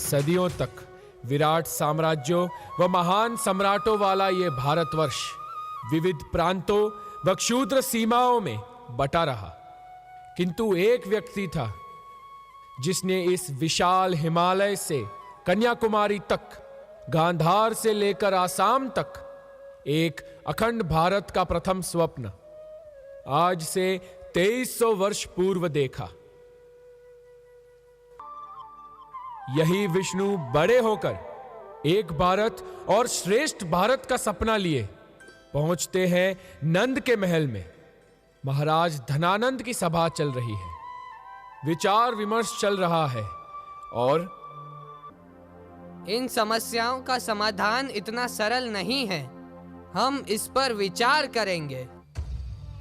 सदियों तक विराट साम्राज्यों व महान सम्राटों वाला ये भारतवर्ष विविध प्रांतों व क्षुद्र सीमाओं में बटा रहा, किंतु एक व्यक्ति था जिसने इस विशाल हिमालय से कन्याकुमारी तक, गांधार से लेकर आसाम तक एक अखंड भारत का प्रथम स्वप्न आज से 2300 वर्ष पूर्व देखा। यही विष्णु बड़े होकर एक भारत और श्रेष्ठ भारत का सपना लिए पहुंचते हैं नंद के महल में। महाराज धनानंद की सभा चल रही है, विचार विमर्श चल रहा है और इन समस्याओं का समाधान इतना सरल नहीं है। हम इस पर विचार करेंगे।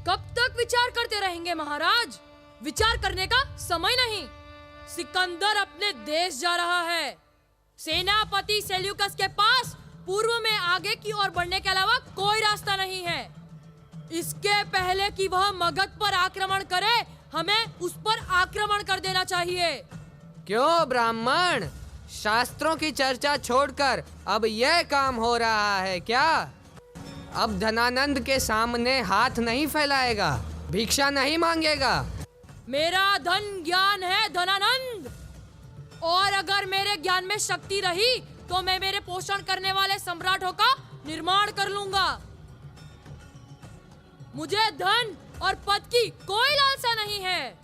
कब तक विचार करते रहेंगे महाराज? विचार करने का समय नहीं। सिकंदर अपने देश जा रहा है। सेनापति सेल्यूकस के पास पूर्व में आगे की ओर बढ़ने के अलावा कोई रास्ता नहीं है। इसके पहले कि वह मगध पर आक्रमण करे, हमें उस पर आक्रमण कर देना चाहिए। क्यों ब्राह्मण, शास्त्रों की चर्चा छोड़कर अब यह काम हो रहा है क्या? अब धनानंद के सामने हाथ नहीं फैलाएगा, भिक्षा नहीं मांगेगा। मेरा धन ज्ञान है धनानंद, और अगर मेरे ज्ञान में शक्ति रही तो मैं मेरे पोषण करने वाले सम्राटों का निर्माण कर लूंगा। मुझे धन और पद की कोई लालसा नहीं है।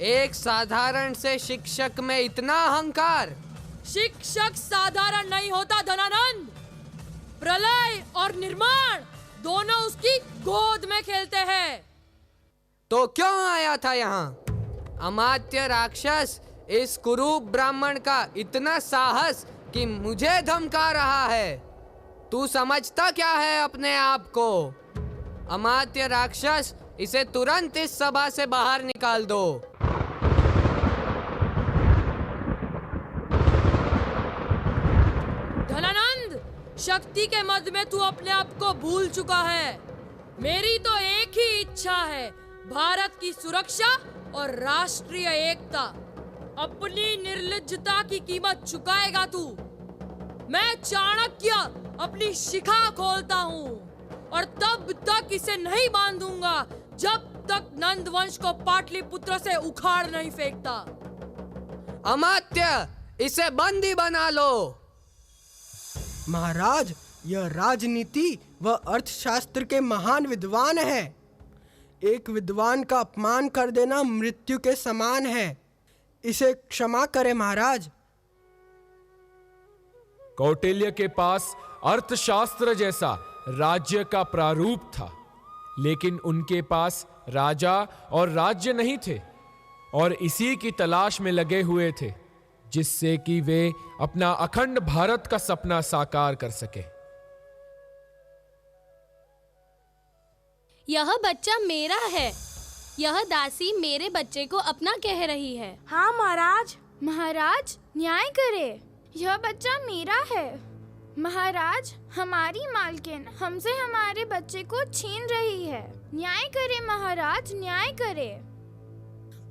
एक साधारण से शिक्षक में इतना अहंकार? शिक्षक साधारण नहीं होता धनानंद। प्रलय और निर्माण दोनों उसकी गोद में खेलते हैं। तो क्यों आया था यहाँ? अमात्य राक्षस इस कुरूप ब्राह्मण का इतना साहस कि मुझे धमका रहा है। तू समझता क्या है अपने आप को? अमात्य राक्षस, इसे तुरंत इस सभा से बाहर निकाल दो। धनानंद, शक्ति के मद में तू अपने आप को भूल चुका है। मेरी तो एक ही इच्छा है, भारत की सुरक्षा और राष्ट्रीय एकता। अपनी निर्लज्जता की कीमत चुकाएगा तू। मैं चाणक्य अपनी शिखा खोलता हूँ और तब तक इसे नहीं बांधूंगा जब तक नंद वंश को पाटलिपुत्र से उखाड़ नहीं फेंकता। अमात्य, इसे बंदी बना लो। महाराज, यह राजनीति व अर्थशास्त्र के महान विद्वान हैं। एक विद्वान का अपमान कर देना मृत्यु के समान है। इसे क्षमा करें महाराज। कौटिल्य के पास अर्थशास्त्र जैसा राज्य का प्रारूप था, लेकिन उनके पास राजा और राज्य नहीं थे और इसी की तलाश में लगे हुए थे जिससे कि वे अपना अखंड भारत का सपना साकार कर सके। यह बच्चा मेरा है। यह दासी मेरे बच्चे को अपना कह रही है। हाँ महाराज। महाराज, न्याय करे। यह बच्चा मेरा है। महाराज, हमारी मालकिन हमसे हमारे बच्चे को छीन रही है। न्याय करे महाराज, न्याय करे।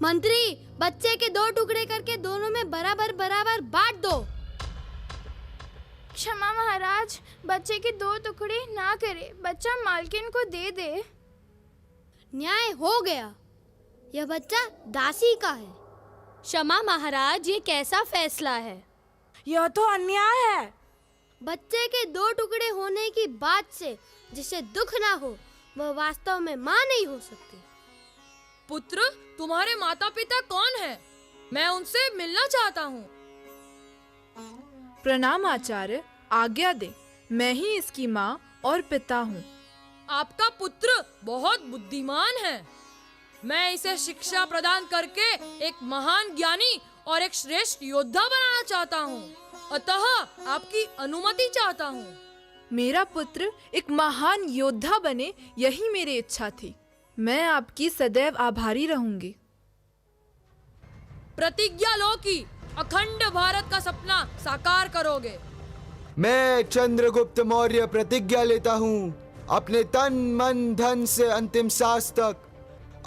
मंत्री, बच्चे के 2 टुकड़े करके दोनों में बराबर बराबर बांट दो। क्षमा महाराज, बच्चे के 2 टुकड़े ना करे, बच्चा मालकिन को दे दे। न्याय हो गया। यह बच्चा दासी का है। क्षमा महाराज, ये कैसा फैसला है? यह तो अन्याय है। बच्चे के 2 टुकड़े होने की बात से जिसे दुख ना हो वह वास्तव में माँ नहीं हो सकती। पुत्र, तुम्हारे माता पिता कौन है? मैं उनसे मिलना चाहता हूँ। प्रणाम आचार्य, आज्ञा दे। मैं ही इसकी माँ और पिता हूँ। आपका पुत्र बहुत बुद्धिमान है। मैं इसे शिक्षा प्रदान करके एक महान ज्ञानी और एक श्रेष्ठ योद्धा बनाना चाहता हूँ, अतः आपकी अनुमति चाहता हूँ। मेरा पुत्र एक महान योद्धा बने, यही मेरी इच्छा थी। मैं आपकी सदैव आभारी रहूंगी। प्रतिज्ञा लो कि अखंड भारत का सपना साकार करोगे। मैं चंद्रगुप्त मौर्य प्रतिज्ञा लेता हूँ, अपने तन मन धन से अंतिम सांस तक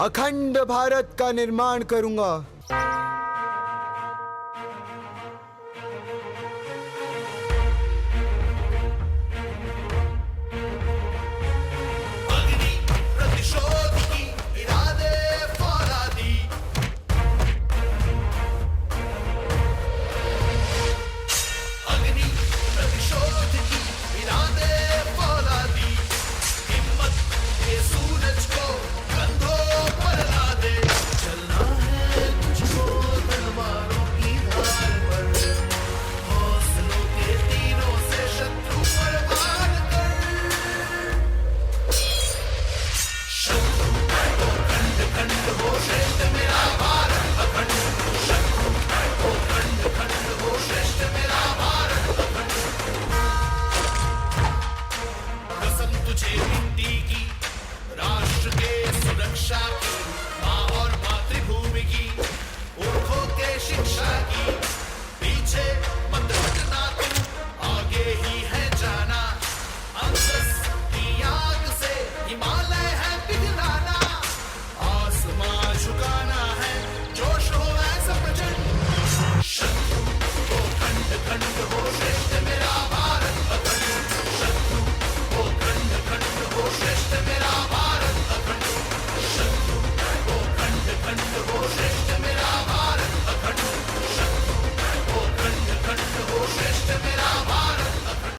अखंड भारत का निर्माण करूंगा।